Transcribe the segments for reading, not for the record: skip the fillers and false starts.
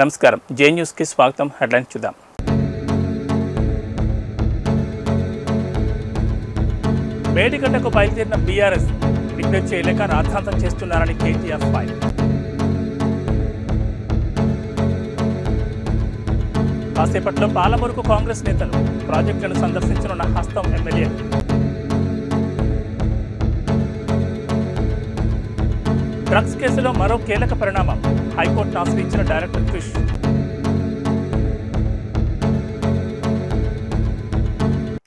నమస్కారం, జే న్యూస్కి స్వాగతం. హెడ్లైన్స్ చూద్దాం. మేడిగడ్డకు బయలుదేరిన బీఆర్ఎస్ డిక్లేర్ చేయలేక రాద్ధాంతం చేస్తున్నారని కేటీఆర్ ఫైర్. కాసేపట్లో పాలమూరుకు కాంగ్రెస్ నేతలు, ప్రాజెక్టులను సందర్శించనున్న హస్తం ఎమ్మెల్యే. డ్రగ్స్ కేసులో మరో కీలక పరిణామం, హైకోర్టును ఆశ్రయించిన డైరెక్టర్ క్రిష్.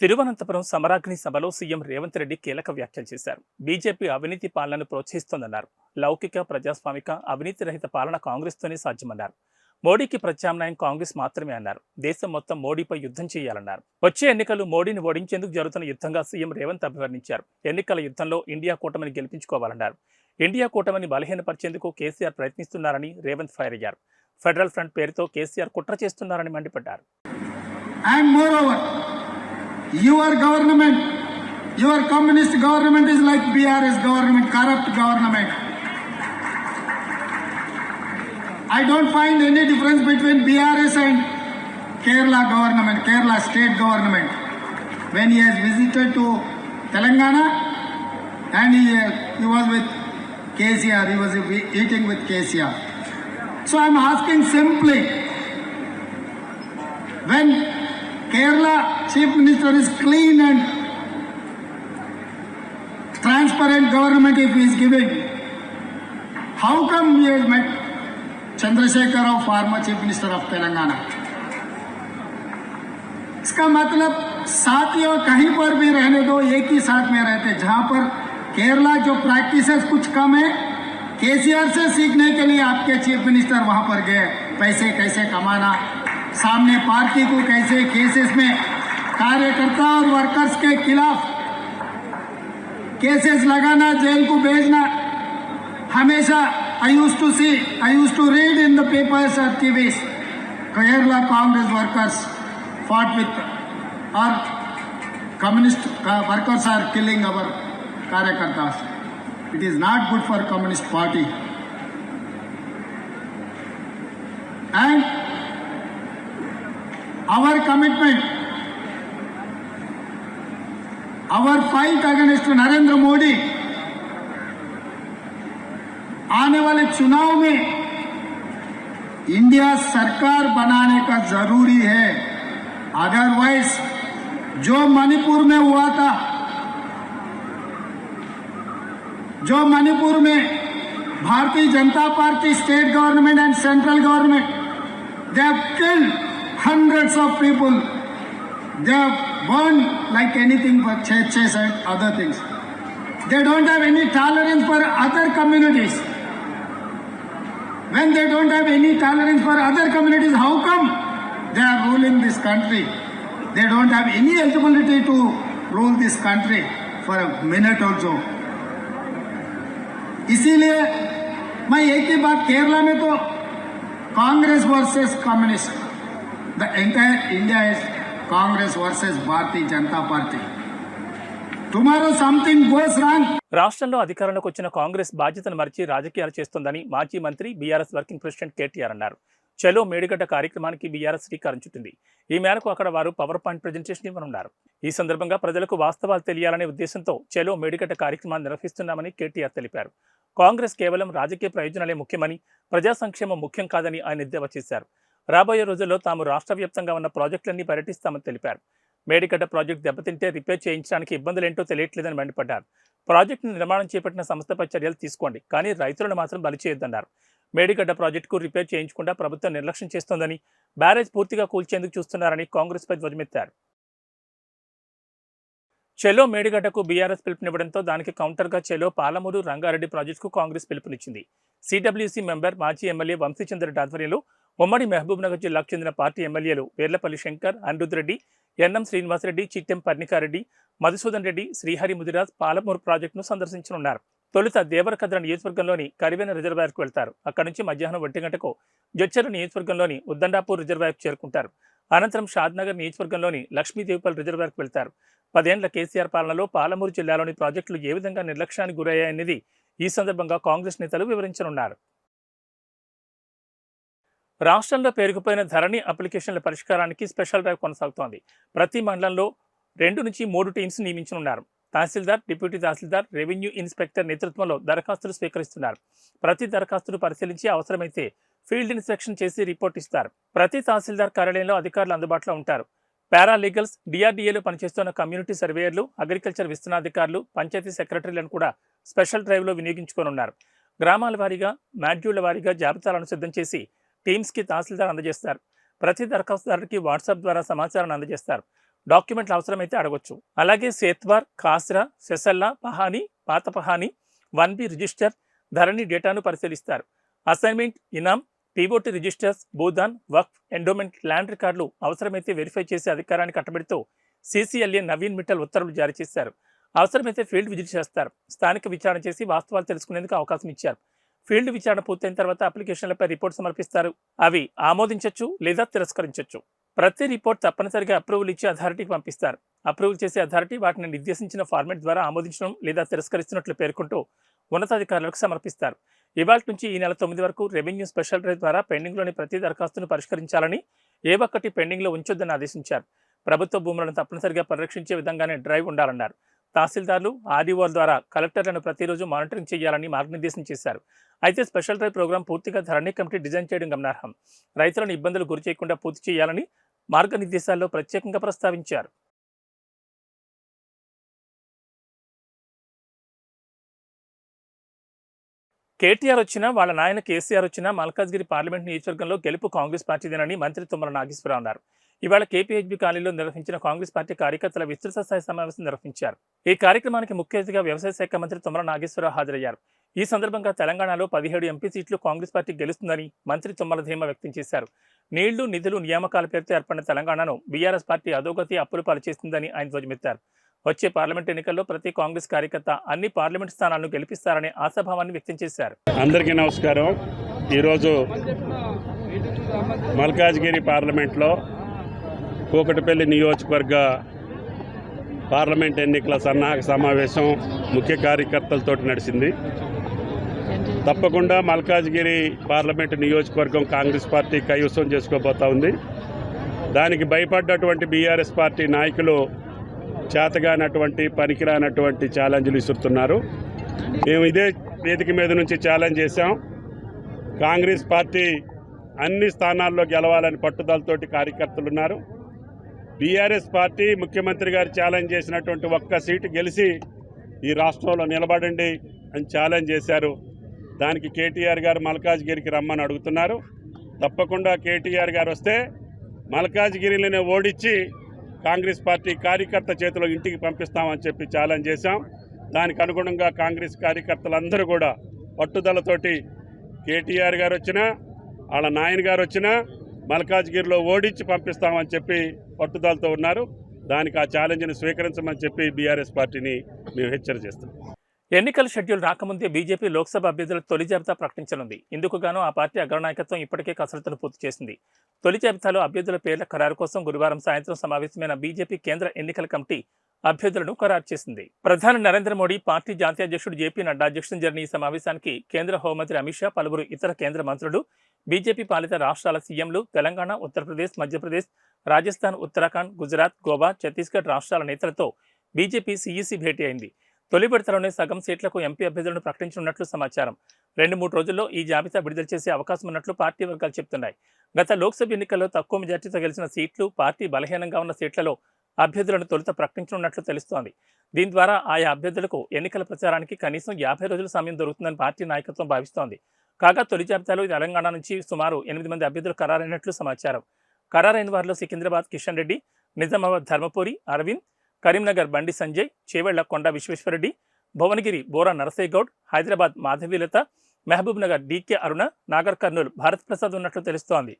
తిరువనంతపురం సమరాగ్ని సభలో సీఎం రేవంత్ రెడ్డి కీలక వ్యాఖ్యలు చేశారు. బీజేపీ అవినీతి పాలనను ప్రోత్సహిస్తోందన్నారు. లౌకిక, ప్రజాస్వామిక, అవినీతి రహిత పాలన కాంగ్రెస్తోనే సాధ్యమన్నారు. మోడీకి ప్రత్యామ్నాయం కాంగ్రెస్ మాత్రమే అన్నారు. దేశం మొత్తం మోడీపై యుద్ధం చేయాలన్నారు. వచ్చే ఎన్నికలు మోడీని ఓడించేందుకు జరుగుతున్న యుద్ధంగా సీఎం రేవంత్ అభివర్ణించారు. ఎన్నికల యుద్ధంలో ఇండియా కూటమిని గెలిపించుకోవాలన్నారు. ఇండియా కూటమిని బలహీనపరిచేందుకు కేసీఆర్ ప్రయత్నిస్తున్నారని రేవంత్ ఫైర్ అయ్యారు. ఫెడరల్ ఫ్రంట్ పేరుతో కేసీఆర్ కుట్ర చేస్తున్నారని మండిపడ్డారు. And moreover, your government, your communist government is like BRS government, corrupt government. I don't find any difference between BRS and Kerala government, Kerala state government. When he has visited to Telangana and he was with KCR, he was eating with KCR. So I am asking simply, when Kerala Chief Minister is clean and transparent government if he is giving, how come he has met Chandrasekhar Rao, former Chief Minister of Telangana? इसका मतलब साथियों कहीं पर भी रहने दो, एक ही साथ में रहते. जहां पर केरला जो प्रैक्टिसेस कुछ कम है, केसीआर से सीखने के लिए आपके चीफ मिनिस्टर वहां पर गए. पैसे कैसे कमाना, सामने पार्टी को कैसे केसेस में कार्यकर्ता और वर्कर्स के खिलाफ केसेस लगाना, जेल को भेजना. हमेशा I used to read in the papers or TVs, Kerala Congress workers fought with, or communist workers are killing our karyakartas. It is not good for Communist Party. And our commitment, our fight against Narendra Modi, आने वाले चुनाव में India सरकार बनाने का जरूरी है. Otherwise जो मणिपुर में हुआ था, जो मणिपुर में Bharatiya Janata party, state government and central government, they have killed hundreds of people. They have burned like anything for churches and other things. They don't have any tolerance for other communities. When they don't have any tolerance for other communities, how come they are ruling this country? They don't have any eligibility to rule this country for a minute also. इसीलिए मैं एक ही बात, केरला में तो Congress versus communist, the entire India is Congress versus Bharatiya Janata party. Tomorrow something goes wrong. రాష్ట్రంలో అధికారంలోకి వచ్చిన కాంగ్రెస్ బాధ్యతను మరిచి రాజకీయాలు చేస్తోందని మాజీ మంత్రి బీఆర్ఎస్ వర్కింగ్ ప్రెసిడెంట్ కేటీఆర్ అన్నారు. చలో మేడిగడ్డ కార్యక్రమానికి బీఆర్ఎస్ శ్రీకారం చుట్టింది. ఈ మేరకు అక్కడ వారు పవర్ పాయింట్ ప్రజెంటేషన్ ఇవ్వనున్నారు. ఈ సందర్భంగా ప్రజలకు వాస్తవాలు తెలియాలనే ఉద్దేశంతో చలో మేడిగడ్డ కార్యక్రమాన్ని నిర్వహిస్తున్నామని కేటీఆర్ తెలిపారు. కాంగ్రెస్ కేవలం రాజకీయ ప్రయోజనాలే ముఖ్యమని, ప్రజా సంక్షేమం ముఖ్యం కాదని ఆయన ఎద్దేవా చేశారు. రాబోయే రోజుల్లో తాము రాష్ట్ర వ్యాప్తంగా ఉన్న ప్రాజెక్టులన్నీ పర్యటిస్తామని తెలిపారు. మేడిగడ్డ ప్రాజెక్టు దెబ్బతింటే రిపేర్ చేయించడానికి ఇబ్బందులేంటో తెలియట్లేదని మండిపడ్డారు. ప్రాజెక్టును నిర్మాణం చేపట్టిన సంస్థపై చర్యలు తీసుకోండి, కానీ రైతులను మాత్రం బలి చేయొద్దన్నారు. మేడిగడ్డ ప్రాజెక్టుకు రిపేర్ చేయించకుండా ప్రభుత్వం నిర్లక్ష్యం చేస్తోందని, బ్యారేజ్ పూర్తిగా కూల్చేందుకు చూస్తున్నారని కాంగ్రెస్పై ధ్వజమెత్తారు. చెలో మేడిగడ్డకు బీఆర్ఎస్ పిలుపునివ్వడంతో దానికి కౌంటర్గా చెలో పాలమూరు రంగారెడ్డి ప్రాజెక్టుకు కాంగ్రెస్ పిలుపునిచ్చింది. సిడబ్ల్యూసీ మెంబర్ మాజీ ఎమ్మెల్యే వంశీచంద్రెడ్డి ఆధ్వర్యంలో ఉమ్మడి మహబూబ్నగర్ జిల్లాకు చెందిన పార్టీ ఎమ్మెల్యేలు వేర్లపల్లి శంకర్, అనిరుద్ రెడ్డి, ఎన్ఎం శ్రీనివాసరెడ్డి, చిట్టెం పర్ణికారెడ్డి, మధుసూదన్ రెడ్డి, శ్రీహరి ముదిరాజ్ పాలమూరు ప్రాజెక్టును సందర్శించనున్నారు. తొలుత దేవరకద్ర నియోజకవర్గంలోని కరివేన రిజర్వాయర్కు వెళ్తారు. అక్కడి నుంచి మధ్యాహ్నం 1 గంటకు జడ్చర్ల నియోజకవర్గంలోని ఉద్దండాపూర్ రిజర్వాయర్కు చేరుకుంటారు. అనంతరం షాద్నగర్ నియోజకవర్గంలోని లక్ష్మీదేవిపల్లి రిజర్వాయర్కు వెళ్తారు. 10 ఏళ్ల కేసీఆర్ పాలనలో పాలమూరు జిల్లాలోని ప్రాజెక్టులు ఏ విధంగా నిర్లక్ష్యానికి గురయ్యాయనేది ఈ సందర్భంగా కాంగ్రెస్ నేతలు వివరించనున్నారు. రాష్ట్రంలో పేరుకుపోయిన ధరణి అప్లికేషన్ల పరిష్కారానికి స్పెషల్ డ్రైవ్ కొనసాగుతోంది. ప్రతి మండలంలో 2 నుంచి 3 టీమ్స్ నియమించనున్నారు. తహసీల్దార్, డిప్యూటీ తహసీల్దార్, రెవెన్యూ ఇన్స్పెక్టర్ నేతృత్వంలో దరఖాస్తులు స్వీకరిస్తున్నారు. ప్రతి దరఖాస్తును పరిశీలించి అవసరమైతే ఫీల్డ్ ఇన్స్పెక్షన్ చేసి రిపోర్ట్ ఇస్తారు. ప్రతి తహసీల్దార్ కార్యాలయంలో అధికారులు అందుబాటులో ఉంటారు. పారాలీగల్స్, డిఆర్డీఏలో పనిచేస్తున్న కమ్యూనిటీ సర్వేయర్లు, అగ్రికల్చర్ విస్తరణాధికారులు, పంచాయతీ సెక్రటరీలను కూడా స్పెషల్ డ్రైవ్లో వినియోగించుకోనున్నారు. గ్రామాల వారీగా, మాడ్యూళ్ల వారీగా జాబితాలను సిద్ధం చేసి టీమ్స్కి తహసీల్దార్ అందజేస్తారు. ప్రతి దరఖాస్తుదారుడికి వాట్సాప్ ద్వారా సమాచారాన్ని అందజేస్తారు. డాక్యుమెంట్లు అవసరమైతే అడగొచ్చు. అలాగే సేత్వార్, ఖాస్రా, సెసల్లా, పహానీ, పాత పహానీ, 1B రిజిస్టర్, ధరణి డేటాను పరిశీలిస్తారు. అసైన్మెంట్, ఇనామ్, పీఓటీ రిజిస్టర్స్, భూదాన్, వక్ఫ్, ఎండోమెంట్, ల్యాండ్ రికార్డులు అవసరమైతే వెరిఫై చేసే అధికారాన్ని కట్టబెడుతూ CCLA నవీన్ మిట్టల్ ఉత్తర్వులు జారీ చేశారు. అవసరమైతే ఫీల్డ్ విజిట్ చేస్తారు. స్థానిక విచారణ చేసి వాస్తవాలు తెలుసుకునేందుకు అవకాశం ఇచ్చారు. ఫీల్డ్ విచారణ పూర్తయిన తర్వాత అప్లికేషన్లపై రిపోర్ట్ సమర్పిస్తారు. అవి ఆమోదించవచ్చు లేదా తిరస్కరించవచ్చు. ప్రతి రిపోర్ట్ తప్పనిసరిగా అప్రూవల్ ఇచ్చి అథారిటీకి పంపిస్తారు. అప్రూవల్ చేసే అథారిటీ వాటిని నిర్దేశించిన ఫార్మాట్ ద్వారా ఆమోదించడం లేదా తిరస్కరిస్తున్నట్లు పేర్కొంటూ ఉన్నతాధికారులకు సమర్పిస్తారు. ఇవాళ నుంచి ఈ నెల 9 వరకు రెవెన్యూ స్పెషల్ డ్రైవ్ ద్వారా పెండింగ్లోని ప్రతి దరఖాస్తును పరిష్కరించాలని, ఏ ఒక్కటి పెండింగ్లో ఉంచొద్దని ఆదేశించారు. ప్రభుత్వ భూములను తప్పనిసరిగా పరిరక్షించే విధంగానే డ్రైవ్ ఉండాలన్నారు. తహసీల్దార్లు, ఆర్డీఓల ద్వారా కలెక్టర్లను ప్రతిరోజు మానిటరింగ్ చేయాలని మార్గనిర్దేశం చేశారు. అయితే స్పెషల్ డ్రైవ్ ప్రోగ్రాం పూర్తిగా ధరణి కమిటీ డిజైన్ చేయడం గమనార్హం. రైతులను ఇబ్బందులు గురి చేయకుండా పూర్తి చేయాలని మార్గనిర్దేశాల్లో ప్రత్యేకంగా ప్రస్తావించారు. కేటీఆర్ వచ్చినా, వాళ్ళ నాయన కేసీఆర్ వచ్చినా మల్కాజ్గిరి పార్లమెంట్ నియోజకవర్గంలో గెలుపు కాంగ్రెస్ పార్టీదేనని మంత్రి తుమ్మల నాగేశ్వరరావు అన్నారు. ఇవాళ KPHB కాలనీలో నిర్వహించిన కాంగ్రెస్ పార్టీ కార్యకర్తల విస్తృత స్థాయి సమావేశం నిర్వహించారు. ఈ కార్యక్రమానికి ముఖ్య అతిథిగా వ్యవసాయ శాఖ మంత్రి తుమ్మల నాగేశ్వరరావు హాజరయ్యారు. ఈ సందర్భంగా తెలంగాణలో 17 ఎంపీ సీట్లు కాంగ్రెస్ పార్టీ గెలుస్తుందని మంత్రి తుమ్మల ధీమా వ్యక్తం చేశారు. నీళ్లు, నిధులు, నియామకాల పేరుతో ఏర్పడిన తెలంగాణను బీఆర్ఎస్ పార్టీ అధోగతి, అప్పులు పాలు చేస్తుందని ఆయన ధ్వజమెత్తారు. వచ్చే పార్లమెంట్ ఎన్నికల్లో ప్రతి కాంగ్రెస్ కార్యకర్త అన్ని పార్లమెంట్ స్థానాలను గెలిపిస్తారనే ఆశాభావాన్ని వ్యక్తం చేశారు. అందరికీ నమస్కారం. ఈరోజు మల్కాజ్గిరి పార్లమెంట్లో కూకటిపల్లి నియోజకవర్గ పార్లమెంట్ ఎన్నికల సన్నాహక సమావేశం ముఖ్య కార్యకర్తలతో నడిచింది. తప్పకుండా మల్కాజ్గిరి పార్లమెంటు నియోజకవర్గం కాంగ్రెస్ పార్టీ కైవసం చేసుకోబోతా ఉంది. దానికి భయపడ్డటువంటి బీఆర్ఎస్ పార్టీ నాయకులు చేతగానటువంటి, పనికిరానటువంటి ఛాలెంజ్లు ఇస్తున్నారు. మేము ఇదే వేదిక మీద నుంచి ఛాలెంజ్ చేశాం. కాంగ్రెస్ పార్టీ అన్ని స్థానాల్లో గెలవాలని పట్టుదలతోటి కార్యకర్తలు ఉన్నారు. బీఆర్ఎస్ పార్టీ ముఖ్యమంత్రి గారు ఛాలెంజ్ చేసినటువంటి ఒక్క సీటు గెలిచి ఈ రాష్ట్రంలో నిలబడండి అని ఛాలెంజ్ చేశారు. దానికి కేటీఆర్ గారు మల్కాజ్గిరికి రమ్మని అడుగుతున్నారు. తప్పకుండా కేటీఆర్ గారు వస్తే మల్కాజ్గిరిలోనే ఓడించి కాంగ్రెస్ పార్టీ కార్యకర్త చేతిలో ఇంటికి పంపిస్తామని చెప్పి ఛాలెంజ్ చేశాం. దానికి అనుగుణంగా కాంగ్రెస్ కార్యకర్తలందరూ కూడా పట్టుదలతోటి కేటీఆర్ గారు వచ్చినా, వాళ్ళ నాయన గారు వచ్చినా మల్కాజ్గిరిలో ఓడించి పంపిస్తామని చెప్పి పట్టుదలతో ఉన్నారు. దానికి ఆ ఛాలెంజ్ని స్వీకరించమని చెప్పి బీఆర్ఎస్ పార్టీని మేము హెచ్చరిక చేస్తాం. ఎన్నికల షెడ్యూల్ రాకముందే బీజేపీ లోక్సభ అభ్యర్థుల తొలి జాబితా ప్రకటించనుంది. ఇందుకు గాను ఆ పార్టీ అగ్రనాయకత్వం ఇప్పటికే కసరత్తును పూర్తి చేసింది. తొలి జాబితాలో అభ్యర్థుల పేర్ల ఖరారు కోసం గురువారం సాయంత్రం సమావేశమైన బీజేపీ కేంద్ర ఎన్నికల కమిటీ అభ్యర్థులను ఖరారు చేసింది. ప్రధాని నరేంద్ర మోడీ, పార్టీ జాతీయ అధ్యక్షుడు JP నడ్డా అధ్యక్షతన జరిగిన ఈ సమావేశానికి కేంద్ర హోంమంత్రి అమిత్ షా, పలువురు ఇతర కేంద్ర మంత్రులు, బీజేపీ పాలిత రాష్ట్రాల సీఎంలు, తెలంగాణ, ఉత్తరప్రదేశ్, మధ్యప్రదేశ్, రాజస్థాన్, ఉత్తరాఖండ్, గుజరాత్, గోవా, ఛత్తీస్గఢ్ రాష్ట్రాల నేతలతో బీజేపీ CEC భేటీ అయింది. తొలి విడతలోనే సగం సీట్లకు ఎంపీ అభ్యర్థులను ప్రకటించనున్నట్లు సమాచారం. 2-3 రోజుల్లో ఈ జాబితా విడుదల చేసే అవకాశం ఉన్నట్లు పార్టీ వర్గాలు చెబుతున్నాయి. గత లోక్సభ ఎన్నికల్లో తక్కువ మెజార్టీతో గెలిచిన సీట్లు, పార్టీ బలహీనంగా ఉన్న సీట్లలో అభ్యర్థులను తొలుత ప్రకటించనున్నట్లు తెలుస్తోంది. దీని ద్వారా ఆయా అభ్యర్థులకు ఎన్నికల ప్రచారానికి కనీసం 50 రోజుల సమయం దొరుకుతుందని పార్టీ నాయకత్వం భావిస్తోంది. కాగా తొలి జాబితాలో తెలంగాణ నుంచి సుమారు 8 మంది అభ్యర్థులు ఖరారైనట్లు సమాచారం. ఖరారైన వారిలో సికింద్రాబాద్ కిషన్ రెడ్డి, నిజామాబాద్ ధర్మపురి అరవింద్, కరీంనగర్ బండి సంజయ్, చేవెళ్ల కొండ విశ్వేశ్వరరెడ్డి, భువనగిరి బోరా నరసయ్యగౌడ్, హైదరాబాద్ మాధవీలత, మహబూబ్ నగర్ DK అరుణ, నాగర్ కర్నూలు భారత్ ప్రసాద్ ఉన్నట్లు తెలుస్తోంది.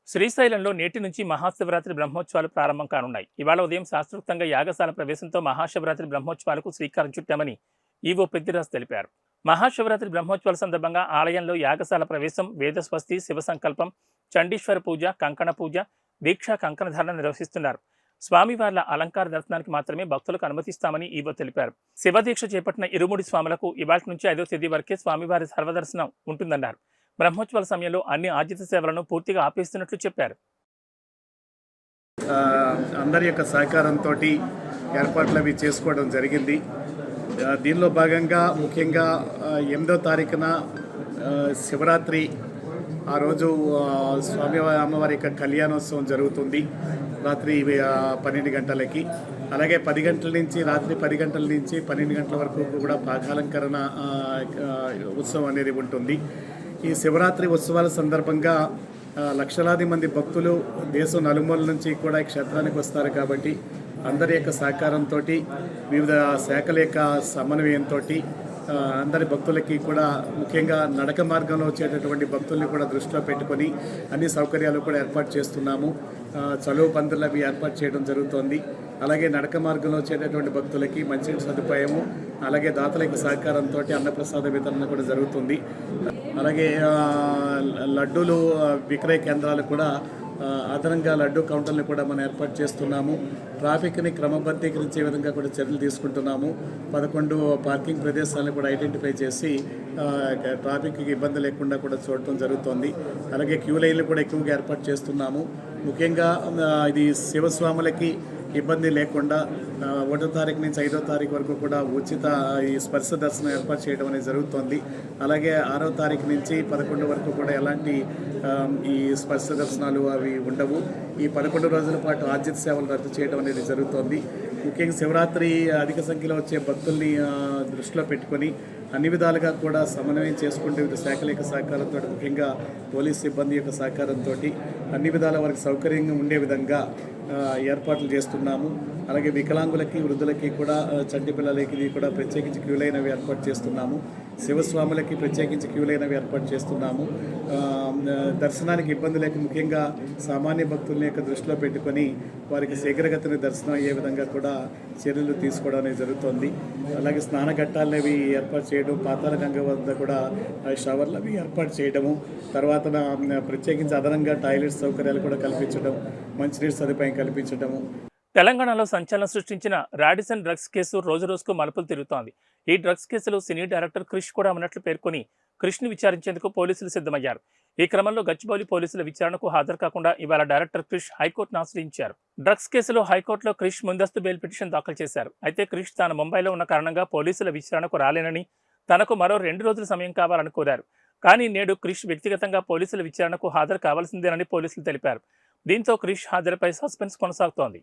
శ్రీశైలంలో నేటి నుంచి మహాశివరాత్రి బ్రహ్మోత్సవాలు ప్రారంభం కానున్నాయి. ఇవాళ ఉదయం శాస్త్రోక్తంగా యాగశాల ప్రవేశంతో మహాశివరాత్రి బ్రహ్మోత్సవాలకు శ్రీకారం చుట్టామని ఈవో పెద్దిరాజు తెలిపారు. మహాశివరాత్రి బ్రహ్మోత్సవాల సందర్భంగా ఆలయంలో యాగశాల ప్రవేశం, వేదస్వస్తి, శివ సంకల్పం, చండీశ్వర పూజ, కంకణ పూజ, దీక్షా కంకణధారణ నిర్వహిస్తున్నారు. స్వామివార్ల అలంకార దర్శనానికి మాత్రమే భక్తులకు అనుమతిస్తామని ఈవో తెలిపారు. శివదీక్ష చేపట్టిన ఇరుముడి స్వాములకు ఇవాళ నుంచి 5వ తేదీ వరకే స్వామివారి సర్వదర్శనం ఉంటుందన్నారు. బ్రహ్మోత్సవాల సమయంలో అన్ని ఆర్జిత సేవలను పూర్తిగా ఆపేస్తున్నట్లు చెప్పారు. అందరి యొక్క సహకారంతో ఏర్పాట్లు అవి చేసుకోవడం జరిగింది. దీనిలో భాగంగా ముఖ్యంగా 8వ తారీఖున శివరాత్రి ఆ రోజు స్వామి అమ్మవారి యొక్క కళ్యాణోత్సవం జరుగుతుంది రాత్రి 12 గంటలకి. అలాగే 10 గంటల నుంచి రాత్రి 10 గంటల నుంచి 12 గంటల వరకు కూడా పాకాలంకరణ ఉత్సవం అనేది ఉంటుంది. ఈ శివరాత్రి ఉత్సవాల సందర్భంగా లక్షలాది మంది భక్తులు దేశం నలుమూల నుంచి కూడా ఈ క్షేత్రానికి వస్తారు. కాబట్టి అందరి యొక్క సహకారంతో వివిధ శాఖల యొక్క సమన్వయంతో అందరి భక్తులకి కూడా ముఖ్యంగా నడక మార్గంలో వచ్చేటటువంటి భక్తుల్ని కూడా దృష్టిలో పెట్టుకొని అన్ని సౌకర్యాలు కూడా ఏర్పాటు చేస్తున్నాము. చలువ పందులు అవి ఏర్పాటు చేయడం జరుగుతోంది. అలాగే నడక మార్గంలో వచ్చేటటువంటి భక్తులకి మంచినీటి సదుపాయము, అలాగే దాతల యొక్క సహకారంతో అన్నప్రసాద వితరణ కూడా జరుగుతుంది. అలాగే లడ్డూలు విక్రయ కేంద్రాలు కూడా అదనంగా లడ్డూ కౌంటర్లు కూడా మనం ఏర్పాటు చేస్తున్నాము. ట్రాఫిక్ని క్రమబద్ధీకరించే విధంగా కూడా చర్యలు తీసుకుంటున్నాము. 11 పార్కింగ్ ప్రదేశాలను కూడా ఐడెంటిఫై చేసి ట్రాఫిక్కి ఇబ్బంది లేకుండా కూడా చూడటం జరుగుతోంది. అలాగే క్యూ లైన్లు కూడా ఎక్కువగా ఏర్పాటు చేస్తున్నాము. ముఖ్యంగా ఇది శివస్వాములకి ఇబ్బంది లేకుండా 1వ తారీఖు నుంచి 5వ తారీఖు వరకు కూడా ఉచిత ఈ స్పర్శ దర్శనం ఏర్పాటు చేయడం అనేది జరుగుతోంది. అలాగే 6వ తారీఖు నుంచి 11 వరకు కూడా ఎలాంటి ఈ స్పర్శ దర్శనాలు అవి ఉండవు. ఈ 11 రోజుల పాటు ఆర్జిత సేవలు రద్దు చేయడం అనేది జరుగుతోంది. ముఖ్యంగా శివరాత్రి అధిక సంఖ్యలో వచ్చే భక్తుల్ని దృష్టిలో పెట్టుకొని అన్ని విధాలుగా కూడా సమన్వయం చేసుకుంటూ వివిధ శాఖల యొక్క సహకారంతో ముఖ్యంగా పోలీస్ సిబ్బంది యొక్క సహకారంతో అన్ని విధాల వారికి సౌకర్యంగా ఉండే విధంగా ఏర్పాట్లు చేస్తున్నాము. అలాగే వికలాంగులకి వృద్ధులకి కూడా చంటి పిల్లలకి కూడా ప్రత్యేకించి క్యూ లైన్ అవి ఏర్పాటు చేస్తున్నాము. శివస్వాములకి ప్రత్యేకించి క్యూ లైన్ అవి ఏర్పాటు చేస్తున్నాము. దర్శనానికి ఇబ్బంది లేక ముఖ్యంగా సామాన్య భక్తుల యొక్క దృష్టిలో పెట్టుకొని వారికి శీఘ్రగతిని దర్శనం అయ్యే విధంగా కూడా చర్యలు తీసుకోవడం అనేది జరుగుతుంది. అలాగే స్నాన ఘట్టాలను అవి ఏర్పాటు చేయడం, పాతాళ గంగ వద్ద కూడా షవర్లు అవి ఏర్పాటు చేయడము, తర్వాత ప్రత్యేకించి అదనంగా టాయిలెట్ సౌకర్యాలు కూడా కల్పించడం, మంచినీటి సదుపాయం కల్పించడము. తెలంగాణలో సంచలనం సృష్టించిన రాడిసన్ డ్రగ్స్ కేసు రోజురోజుకు మలుపులు తిరుగుతోంది. ఈ డ్రగ్స్ కేసులో సినీ డైరెక్టర్ క్రిష్ కూడా ఉన్నట్లు పేర్కొని క్రిష్ను విచారించేందుకు పోలీసులు సిద్ధమయ్యారు. ఈ క్రమంలో గచ్చిబౌలి పోలీసుల విచారణకు హాజరు కాకుండా ఇవాళ డైరెక్టర్ క్రిష్ హైకోర్టును ఆశ్రయించారు. డ్రగ్స్ కేసులో హైకోర్టులో క్రిష్ ముందస్తు బెయిల్ పిటిషన్ దాఖలు చేశారు. అయితే క్రిష్ తాను ముంబైలో ఉన్న కారణంగా పోలీసుల విచారణకు రాలేనని, తనకు మరో 2 రోజుల సమయం కావాలని కోరారు. కానీ నేడు క్రిష్ వ్యక్తిగతంగా పోలీసుల విచారణకు హాజరు కావాల్సిందేనని పోలీసులు తెలిపారు. దీంతో క్రిష్ హాజరుపై సస్పెన్స్ కొనసాగుతోంది.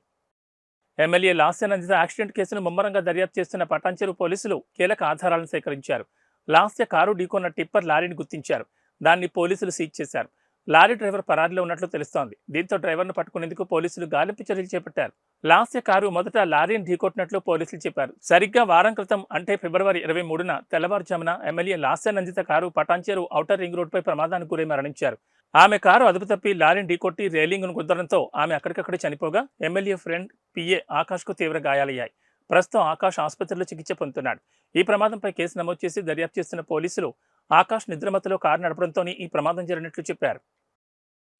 ఎమ్మెల్యే లాస్య యాక్సిడెంట్ కేసును ముమ్మరంగా దర్యాప్తు చేస్తున్న పటాన్చెరు పోలీసులు కీలక ఆధారాలను సేకరించారు. లాస్య కారు ఢీకొన్న టిప్పర్ లారీని గుర్తించారు. దాన్ని పోలీసులు సీజ్ చేశారు. లారీ డ్రైవర్ పరారీలో ఉన్నట్లు తెలుస్తోంది. దీంతో డ్రైవర్ను పట్టుకునేందుకు పోలీసులు గాలింపు చర్యలు చేపట్టారు. లాస్య కారు మొదట లారీని ఢీకొట్టినట్లు పోలీసులు చెప్పారు. సరిగ్గా వారం క్రితం అంటే ఫిబ్రవరి 23న తెల్లవారుజామున MLA Lasya Nanditha car Patancheru outer ring రోడ్డుపై ప్రమాదానికి గురై మరణించారు. ఆమె కారు అదుపు తప్పి లారీని ఢీకొట్టి రైలింగ్ను గుద్దడంతో ఆమె అక్కడికక్కడే చనిపోగా ఎమ్మెల్యే ఫ్రెండ్ పిఏ ఆకాష్కు తీవ్ర గాయాలయ్యాయి. ప్రస్తుతం ఆకాష్ ఆసుపత్రిలో చికిత్స పొందుతున్నాడు. ఈ ప్రమాదంపై కేసు నమోదు చేసి దర్యాప్తు చేస్తున్న పోలీసులు ఆకాష్ నిద్రమత్తులో కారు నడపడంతోనే ఈ ప్రమాదం జరిగినట్లు చెప్పారు.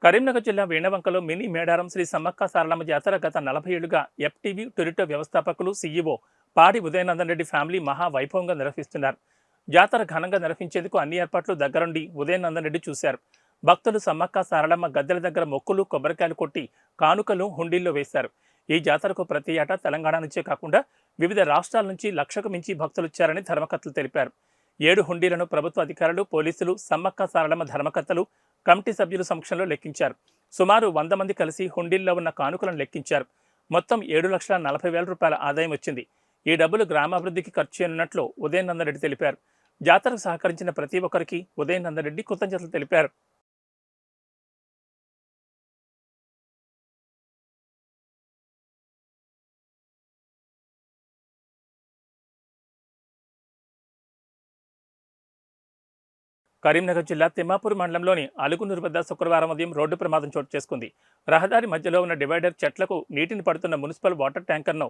కరీంనగర్ జిల్లా వేణవంకలో మినీ మేడారం శ్రీ సమ్మక్క సారలమ్మ జాతర గత 40 ఏళ్లుగా ఎఫ్టీవీ టొరిటో వ్యవస్థాపకులు సీఈఓ పాడి ఉదయనందన్ రెడ్డి ఫ్యామిలీ మహా వైభవంగా నిర్వహిస్తున్నారు. జాతర ఘనంగా నిర్వహించేందుకు అన్ని ఏర్పాట్లు దగ్గరుండి ఉదయనందన్ రెడ్డి చూశారు. భక్తులు సమ్మక్క సారలమ్మ గద్దెల దగ్గర మొక్కులు, కొబ్బరికాయలు కొట్టి కానుకలు హుండీల్లో వేశారు. ఈ జాతరకు ప్రతి ఏటా తెలంగాణ నుంచే కాకుండా వివిధ రాష్ట్రాల నుంచి 1,00,000కు మించి భక్తులొచ్చారని ధర్మకర్తలు తెలిపారు. 7 హుండీలను ప్రభుత్వ అధికారులు, పోలీసులు, సమ్మక్క సారలమ్మ ధర్మకర్తలు, కమిటీ సభ్యుల సమక్షంలో లెక్కించారు. సుమారు 100 మంది కలిసి హుండీల్లో ఉన్న కానుకలను లెక్కించారు. మొత్తం 7,40,000 రూపాయల ఆదాయం వచ్చింది. ఈ డబ్బులు గ్రామాభివృద్ధికి ఖర్చు చేయనున్నట్లు ఉదయనందన్ రెడ్డి తెలిపారు. జాతరకు సహకరించిన ప్రతి ఒక్కరికి ఉదయనందన్ రెడ్డి కృతజ్ఞతలు తెలిపారు. కరీంనగర్ జిల్లా తిమ్మాపూర్ మండలంలోని అలుగునూరు వద్ద శుక్రవారం ఉదయం రోడ్డు ప్రమాదం చోటు చేసుకుంది. రహదారి మధ్యలో ఉన్న డివైడర్ చెట్లకు నీటిని పడుతున్న మున్సిపల్ వాటర్ ట్యాంకర్ను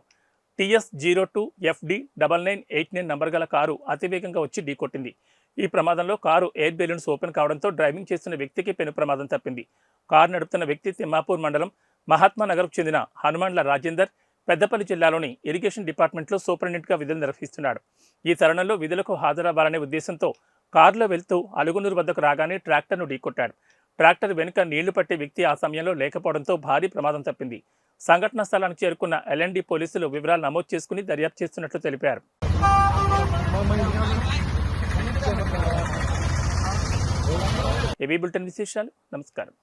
TS02FD9989 నంబర్ గల కారు అతివేగంగా వచ్చి ఢీకొట్టింది. ఈ ప్రమాదంలో కారు ఎయిర్ బెలూన్స్ ఓపెన్ కావడంతో డ్రైవింగ్ చేస్తున్న వ్యక్తికి పెను ప్రమాదం తప్పింది. కారు నడుపుతున్న వ్యక్తి తిమ్మాపూర్ మండలం మహాత్మానగర్కు చెందిన హనుమాన్ల రాజేందర్ పెద్దపల్లి జిల్లాలోని ఇరిగేషన్ డిపార్ట్మెంట్లో సూపరింటెండెంట్గా విధులు నిర్వహిస్తున్నాడు. ఈ తరుణంలో విధులకు హాజరవ్వాలనే ఉద్దేశంతో కారులో వెళ్తూ అలుగునూరు వద్దకు రాగానే ట్రాక్టర్ను ఢీకొట్టాడు. ట్రాక్టర్ వెనుక నీళ్లు పట్టే వ్యక్తి ఆ సమయంలో లేకపోవడంతో భారీ ప్రమాదం తప్పింది. సంఘటనా స్థలానికి చేరుకున్న ఎల్ఎండి పోలీసులు వివరాలు నమోదు చేసుకుని దర్యాప్తు చేస్తున్నట్లు తెలిపారు. ఏబీ బులెటిన్ విశేషాలు. నమస్కారం.